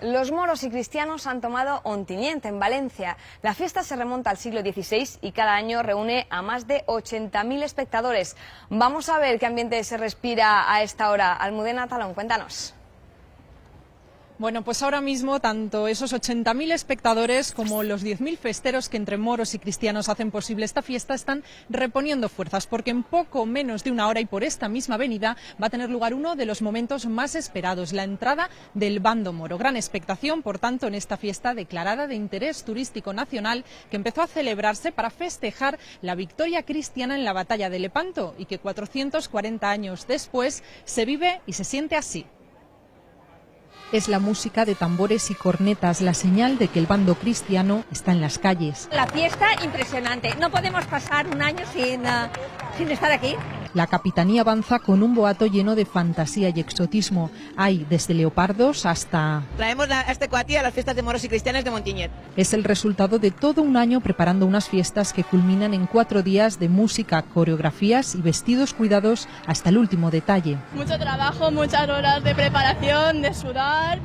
Los moros y cristianos han tomado Ontinyent, en Valencia. La fiesta se remonta al siglo XVI y cada año reúne a más de 80.000 espectadores. Vamos a ver qué ambiente se respira a esta hora. Almudena Talón, cuéntanos. Bueno, pues ahora mismo tanto esos 80.000 espectadores como los 10.000 festeros que entre moros y cristianos hacen posible esta fiesta están reponiendo fuerzas, porque en poco menos de una hora y por esta misma avenida va a tener lugar uno de los momentos más esperados, la entrada del bando moro. Gran expectación, por tanto, en esta fiesta declarada de interés turístico nacional que empezó a celebrarse para festejar la victoria cristiana en la batalla de Lepanto y que 440 años después se vive y se siente así. Es la música de tambores y cornetas, la señal de que el bando cristiano está en las calles. La fiesta impresionante, no podemos pasar un año sin estar aquí. La capitanía avanza con un boato lleno de fantasía y exotismo. Hay desde leopardos hasta... Traemos a este cuatí a las fiestas de moros y cristianos de Ontinyent. Es el resultado de todo un año preparando unas fiestas que culminan en 4 días de música, coreografías y vestidos cuidados hasta el último detalle. Mucho trabajo, muchas horas de preparación, de sudar,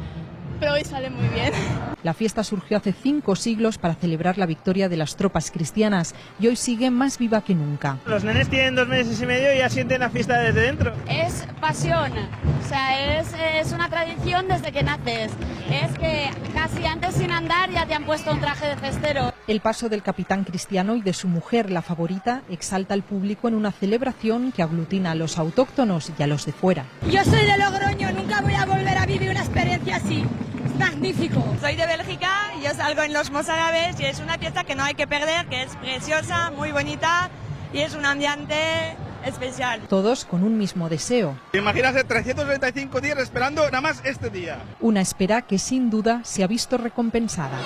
pero hoy sale muy bien. La fiesta surgió hace 5 siglos para celebrar la victoria de las tropas cristianas y hoy sigue más viva que nunca. Los nenes tienen 2 meses y medio y ya sienten la fiesta desde dentro. Es pasión, o sea, es una tradición desde que naces. Es que casi antes sin andar ya te han puesto un traje de festero. El paso del capitán cristiano y de su mujer, la favorita, exalta al público en una celebración que aglutina a los autóctonos y a los de fuera. Yo soy de Logroño, nunca voy a volver a vivir una experiencia así. Es magnífico. Soy de Bélgica, yo salgo en los mozárabes y es una fiesta que no hay que perder, que es preciosa, muy bonita y es un ambiente especial. Todos con un mismo deseo. Imagínate 335 días esperando nada más este día. Una espera que sin duda se ha visto recompensada.